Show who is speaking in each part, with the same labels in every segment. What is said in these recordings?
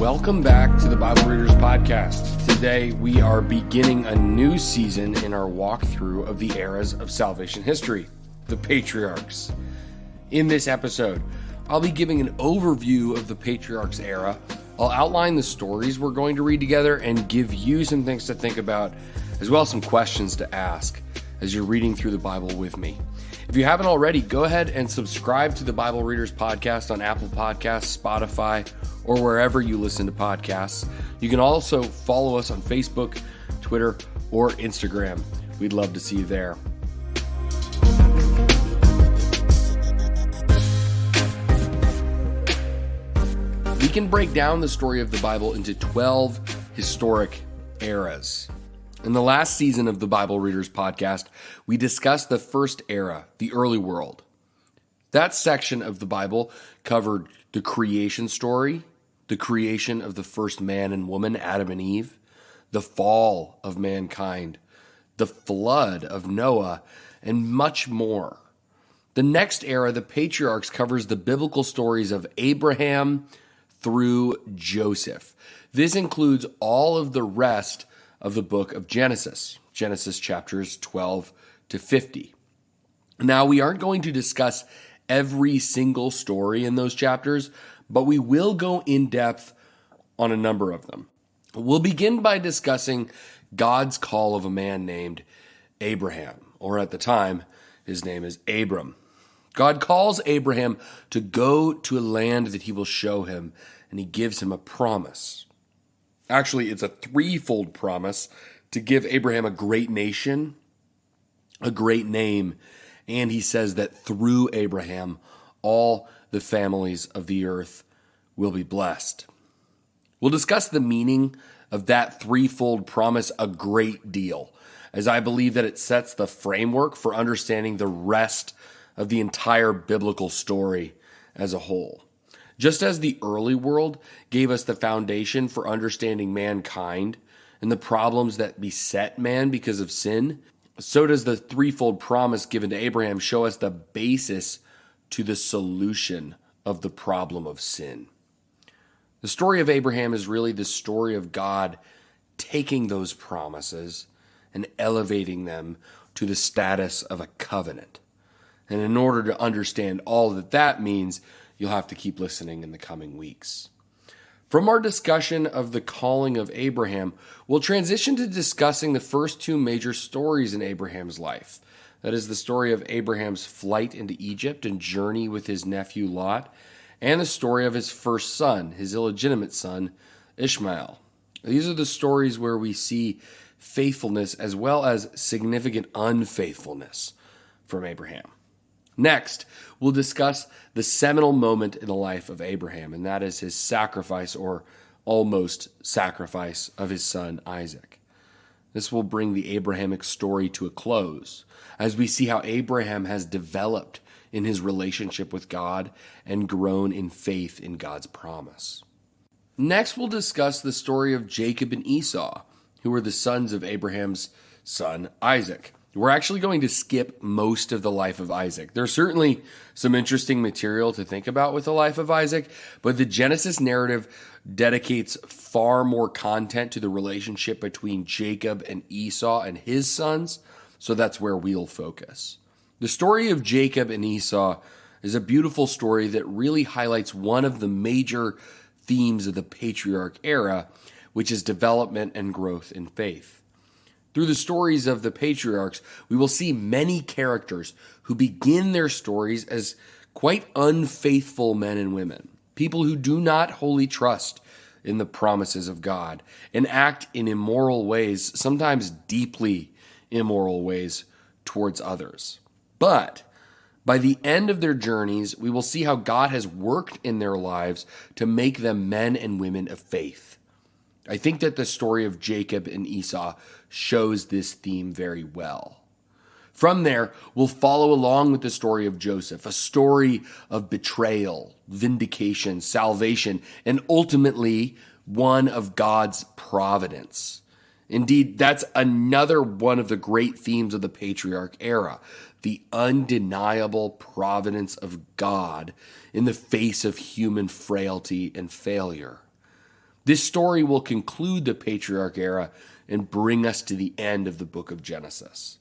Speaker 1: Welcome back to the Bible Readers Podcast. Today we are beginning a new season in our walkthrough of the eras of salvation history, the Patriarchs. In this episode, I'll be giving an overview of the Patriarchs era. I'll outline the stories we're going to read together and give you some things to think about, as well as some questions to ask as you're reading through the Bible with me. If you haven't already, go ahead and subscribe to the Bible Readers Podcast on Apple Podcasts, Spotify, or wherever you listen to podcasts. You can also follow us on Facebook, Twitter, or Instagram. We'd love to see you there. We can break down the story of the Bible into 12 historic eras. In the last season of the Bible Readers Podcast, we discussed the first era, the early world. That section of the Bible covered the creation story, the creation of the first man and woman, Adam and Eve, the fall of mankind, the flood of Noah, and much more. The next era, the Patriarchs, covers the biblical stories of Abraham through Joseph. This includes all of the rest of the book of Genesis chapters 12 to 50. Now, we aren't going to discuss every single story in those chapters, but we will go in depth on a number of them. We'll begin by discussing God's call of a man named Abraham, or at the time, his name is Abram. God calls Abraham to go to a land that he will show him, and he gives him a promise. Actually, it's a threefold promise to give Abraham a great nation, a great name, and he says that through Abraham, all the families of the earth will be blessed. We'll discuss the meaning of that threefold promise a great deal, as I believe that it sets the framework for understanding the rest of the entire biblical story as a whole. Just as the early world gave us the foundation for understanding mankind and the problems that beset man because of sin, so does the threefold promise given to Abraham show us the basis to the solution of the problem of sin. The story of Abraham is really the story of God taking those promises and elevating them to the status of a covenant. And in order to understand all that that means, you'll have to keep listening in the coming weeks. From our discussion of the calling of Abraham, we'll transition to discussing the first two major stories in Abraham's life. That is the story of Abraham's flight into Egypt and journey with his nephew Lot, and the story of his first son, his illegitimate son, Ishmael. These are the stories where we see faithfulness as well as significant unfaithfulness from Abraham. Next, we'll discuss the seminal moment in the life of Abraham, and that is his sacrifice or almost sacrifice of his son Isaac. This will bring the Abrahamic story to a close as we see how Abraham has developed in his relationship with God and grown in faith in God's promise. Next, we'll discuss the story of Jacob and Esau, who were the sons of Abraham's son Isaac. We're actually going to skip most of the life of Isaac. There's certainly some interesting material to think about with the life of Isaac, but the Genesis narrative dedicates far more content to the relationship between Jacob and Esau and his sons, so that's where we'll focus. The story of Jacob and Esau is a beautiful story that really highlights one of the major themes of the Patriarch era, which is development and growth in faith. Through the stories of the Patriarchs, we will see many characters who begin their stories as quite unfaithful men and women, people who do not wholly trust in the promises of God and act in immoral ways, sometimes deeply immoral ways towards others. But by the end of their journeys, we will see how God has worked in their lives to make them men and women of faith. I think that the story of Jacob and Esau shows this theme very well. From there, we'll follow along with the story of Joseph, a story of betrayal, vindication, salvation, and ultimately one of God's providence. Indeed, that's another one of the great themes of the Patriarch era, the undeniable providence of God in the face of human frailty and failure. This story will conclude the Patriarch era and bring us to the end of the book of Genesis.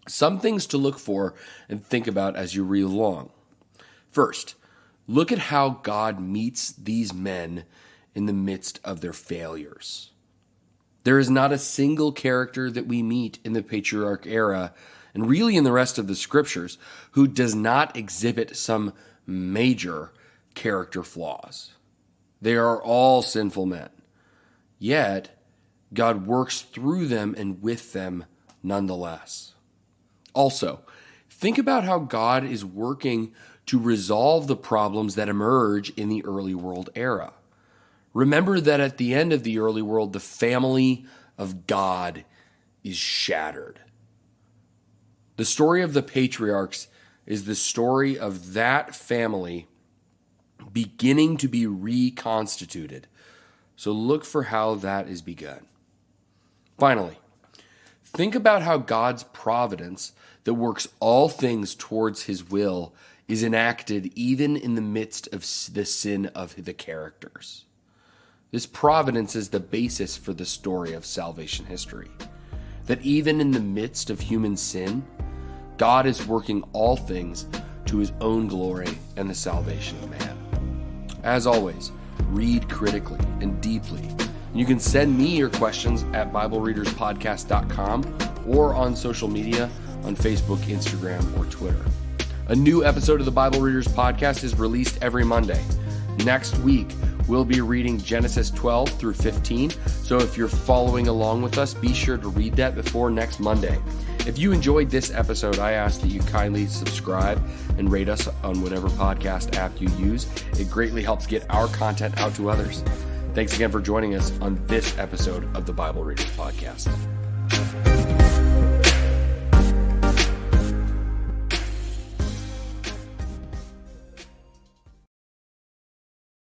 Speaker 1: Some things to look for and think about as you read along. First, look at how God meets these men in the midst of their failures. There is not a single character that we meet in the Patriarch era, and really in the rest of the scriptures, who does not exhibit some major character flaws. They are all sinful men. Yet, God works through them and with them nonetheless. Also, think about how God is working to resolve the problems that emerge in the early world era. Remember that at the end of the early world, the family of God is shattered. The story of the patriarchs is the story of that family beginning to be reconstituted. So look for how that is begun. Finally, think about how God's providence that works all things towards his will is enacted even in the midst of the sin of the characters. This providence is the basis for the story of salvation history. That even in the midst of human sin, God is working all things to his own glory and the salvation of man. As always, read critically and deeply. You can send me your questions at BibleReadersPodcast.com or on social media on Facebook, Instagram, or Twitter. A new episode of the Bible Readers Podcast is released every Monday. Next week, we'll be reading Genesis 12 through 15. So if you're following along with us, be sure to read that before next Monday. If you enjoyed this episode, I ask that you kindly subscribe and rate us on whatever podcast app you use. It greatly helps get our content out to others. Thanks again for joining us on this episode of the Bible Readers Podcast.